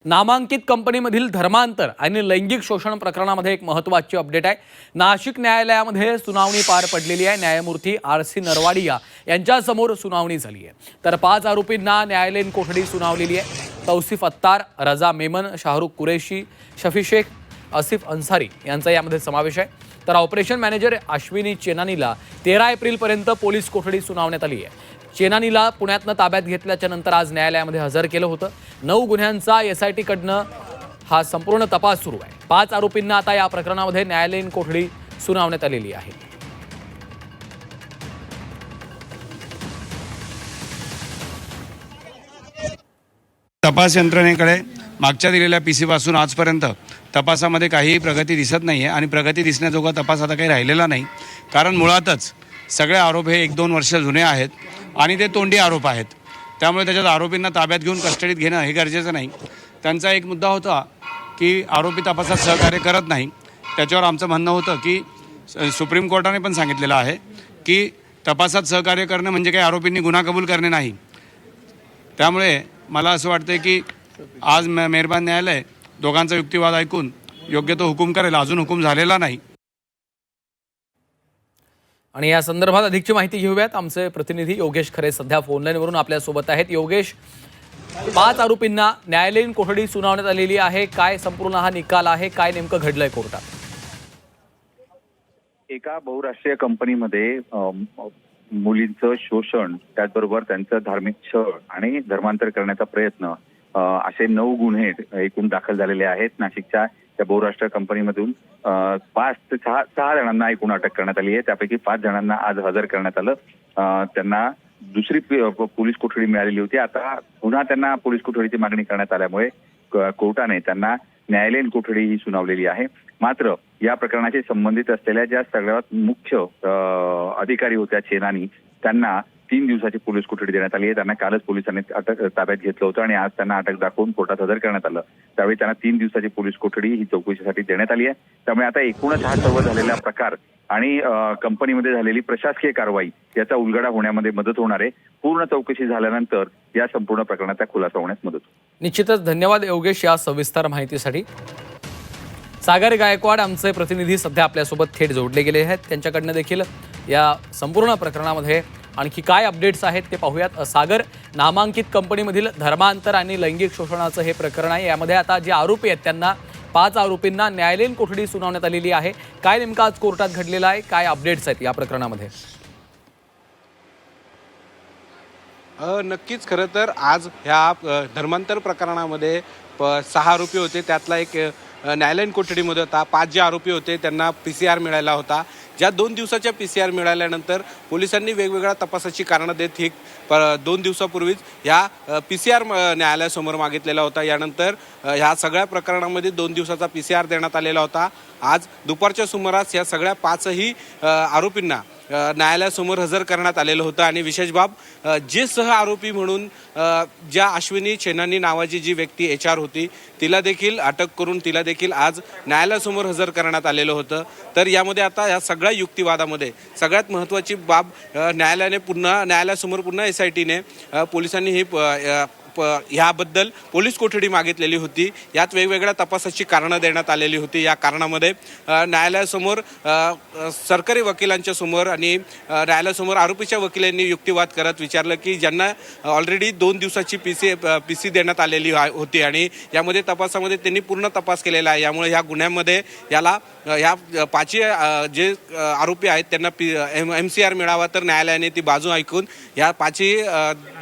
नामांकित कंपनीमधील धर्मांतर आणि लैंगिक शोषण प्रकरणामध्ये एक महत्त्वाची अपडेट आहे। नाशिक न्यायालयामध्ये सुनावणी पार पडलेली आहे। न्यायमूर्ती RC नरवाडिया यांच्यासमोर सुनावणी झाली आहे। तर 5 आरोपींना न्यायालयीन कोठडी सुनावलेली आहे। तौसिफ अत्तार, रजा मेमन, शाहरुख कुरेशी, शफी शेख, आसिफ अन्सारी यांचा यामध्ये समावेश आहे। तर ऑपरेशन मॅनेजर अश्विनी चेनानीला 13 एप्रिलपर्यंत पोलीस कोठडी सुनावण्यात आली आहे। चेनानीला पुण्यातनं ताब्यात घेतल्याच्या नंतर आज न्यायालयामध्ये हजर केलं होतं। 9 गुन्ह्यांचा SIT कडनं हा संपूर्ण तपास सुरू आहे। 5 आरोपींना आता या प्रकरणामध्ये न्यायालयीन कोठडी सुनावण्यात आलेली आहे। तपास यंत्रणेकडे मागच्या दिलेल्या PC पासून आजपर्यंत तपासामध्ये काहीही प्रगती दिसत नाही आहे आणि प्रगती दिसण्याजोगा तपास आता काही राहिलेला नाही। कारण मुळातच सगळे आरोप हे 1-2 वर्ष जुने आहेत आणि ते तोंडी आरोप आहेत। त्यामुळे त्याच्यात आरोपींना ताब्यात घेऊन कस्टडीत घेणं हे गरजेचं नाही। त्यांचा एक मुद्दा होता की आरोपी तपासात सहकार्य करत नाही। त्याच्यावर आमचं म्हणणं होतं की सुप्रीम कोर्टाने पण सांगितलेलं आहे की तपासात सहकार्य करणं म्हणजे काही आरोपींनी गुन्हा कबूल करणे नाही। त्यामुळे मला असं वाटतं की आज मेहरबान न्यायालय दोघांचा युक्तिवाद ऐकून योग्य तो हुकूम करेल। अजून हुकूम झालेला नाही। आणि या संदर्भात अधिकची माहिती घेऊयात। आमचे प्रतिनिधी योगेश खरे सध्या फोनलाईनवरून आपल्यासोबत आहेत। योगेश, 5 आरोपींना न्यायालयीन कोठडी सुनावण्यात आलेली आहे। काय संपूर्ण हा निकाल आहे? काय नेमकं घडलंय कोर्टात? एका बहुराष्ट्रीय कंपनीमध्ये मुलींचं शोषण, त्याचबरोबर त्यांचं धार्मिक छळ आणि धर्मांतर करण्याचा प्रयत्न असे 9 गुन्हे एकूण दाखल झालेले आहेत। नाशिकच्या त्या बहुराष्ट्रीय कंपनीमधून 5 ते 6 जणांना एकूण अटक करण्यात आली आहे। त्यापैकी 5 जणांना आज हजर करण्यात आलं। त्यांना दुसरी पोलीस कोठडी मिळालेली होती। आता पुन्हा त्यांना पोलीस कोठडीची मागणी करण्यात आल्यामुळे कोर्टाने त्यांना न्यायालयीन कोठडी ही सुनावलेली आहे। मात्र या प्रकरणाशी संबंधित असलेल्या ज्या सगळ्यात मुख्य अधिकारी होत्या चेनानी, त्यांना 3 दिवसाची पोलीस कोठडी देण्यात आली आहे। त्यांना कालच पोलिसांनी ताब्यात घेतलं होतं आणि आज त्यांना अटक दाखवून कोर्टात हजर करण्यात आलं। त्यावेळी त्यांना 3 दिवसाची पोलीस कोठडी ही चौकशीसाठी देण्यात आली आहे। त्यामुळे आता एकूणच हा सर्व झालेला प्रकार आणि कंपनीमध्ये झालेली प्रशासकीय कारवाई याचा उलगडा होण्यामध्ये मदत होणार आहे। पूर्ण चौकशी झाल्यानंतर या संपूर्ण प्रकरणाचा खुलासा होण्यास मदत होईल। निश्चितच धन्यवाद योगेश या सविस्तर माहितीसाठी। सागर गायकवाड आमचे प्रतिनिधी सध्या आपल्यासोबत थेट जोडले गेले आहेत। त्यांच्याकडनं देखील या संपूर्ण प्रकरणामध्ये आणखी काय अपडेट्स आहेत ते पाहूयात। सागर, नामांकित कंपनीमधील धर्मांतर आणि लैंगिक शोषणाचं हे प्रकरण आहे। यामध्ये आता जे आरोपी आहेत त्यांना 5 आरोपींना न्यायालयीन कोठडी सुनावण्यात आलेली आहे। काय नेमकं आज कोर्टात घडलेलं आहे? काय अपडेट्स आहेत या प्रकरणामध्ये? नक्कीच खरं तर आज ह्या धर्मांतर प्रकरणामध्ये 6 आरोपी होते। त्यातला एक न्यायालयीन कोठडीमध्ये होता। 5 जे आरोपी होते त्यांना PCR मिळाला होता। ज्या 2 दिवसाच्या PCR मिळाल्यानंतर पोलिसांनी वेगवेगळ्या तपासाची कारणं देत 2 दिवसापूर्वीच ह्या PCR न्यायालयासमोर मागितलेला होता। यानंतर ह्या सगळ्या प्रकरणामध्ये 2 दिवसाचा PCR देण्यात आलेला होता। आज दुपारच्या सुमारास या सगळ्या 5ही आरोपींना न्यायालयासमोर हजर करण्यात आलेलं होतं। आणि विशेष बाब, जे सह आरोपी म्हणून ज्या अश्विनी चेनानी नावाची जी व्यक्ती HR होती तिला देखील अटक करून तिला देखील आज न्यायालयासमोर हजर करण्यात आलेलं होतं। तर यामध्ये आता या सगळ्या युक्तिवादामध्ये सगळ्यात महत्त्वाची बाब, न्यायालयासमोर पुन्हा SITने पोलिसांनी ही ह्याबद्दल पोलीस कोठडी मागितलेली होती। यात वेगवेगळ्या तपासाची कारणं देण्यात आलेली होती। या कारणामध्ये न्यायालयासमोर सरकारी वकिलांच्या समोर आणि न्यायालयासमोर आरोपीच्या वकिलांनी युक्तिवाद करत विचारलं की ज्यांना ऑलरेडी 2 दिवसाची PC देण्यात आलेली होती आणि यामध्ये तपासामध्ये त्यांनी पूर्ण तपास केलेला आहे। यामुळे ह्या गुन्ह्यामध्ये ह्या 5 जे आरोपी आहेत त्यांना MCR मिळावा। तर न्यायालयाने ती बाजू ऐकून ह्या 5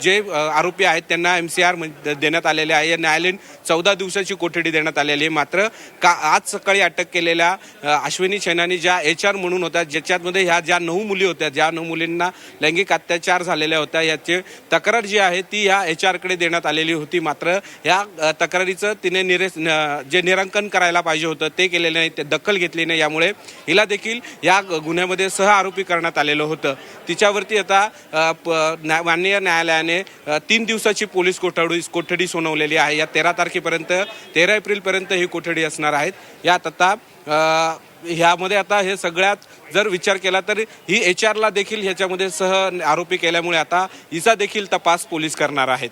जे आरोपी आहेत त्यांना MCR देण्यात आलेले आहे। न्यायालयीन 14 दिवसाची कोठडी देण्यात आलेली आहे। मात्र आज सकाळी अटक केलेल्या अश्विनी चेनानी ज्या HR म्हणून होत्या, ज्याच्यामध्ये ह्या ज्या 9 मुली होत्या, ज्या 9 मुलींना लैंगिक अत्याचार झालेल्या होत्या, याची तक्रार जी आहे ती ह्या HR कडे देण्यात आलेली होती। मात्र या तक्रारीचं तिने जे निराकरण करायला पाहिजे होतं ते केलेलं नाही, ते दखल घेतली नाही। यामुळे हिला देखील या गुन्ह्यामध्ये सह आरोपी करण्यात आलेलं होतं। तिच्यावरती आता माननीय न्यायालयाने 3 दिवसाची पोलीस कोठडी सुनावलेली आहे। या 13 एप्रिलपर्यंत ही कोठडी असणार आहेत। यात आता ह्यामध्ये आता हे सगळ्यात जर विचार केला तर ही HR देखील ह्याच्यामध्ये सह आरोपी केल्यामुळे आता हिचा देखील तपास पोलीस करणार आहेत।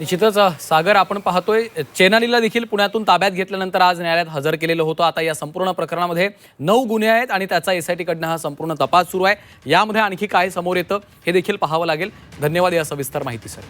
निश्चितच सागर, आपण पाहतोय चेनालीला देखील पुण्यातून ताब्यात घेतल्यानंतर आज न्यायालयात हजर केलेलं होतं. आता या संपूर्ण प्रकरणामध्ये 9 गुन्हे आहेत आणि त्याचा SIT कडनं हा संपूर्ण तपास सुरू आहे. यामध्ये आणखी काय समोर येतं हे देखील पाहावं लागेल. धन्यवाद या सविस्तर माहितीसाठी.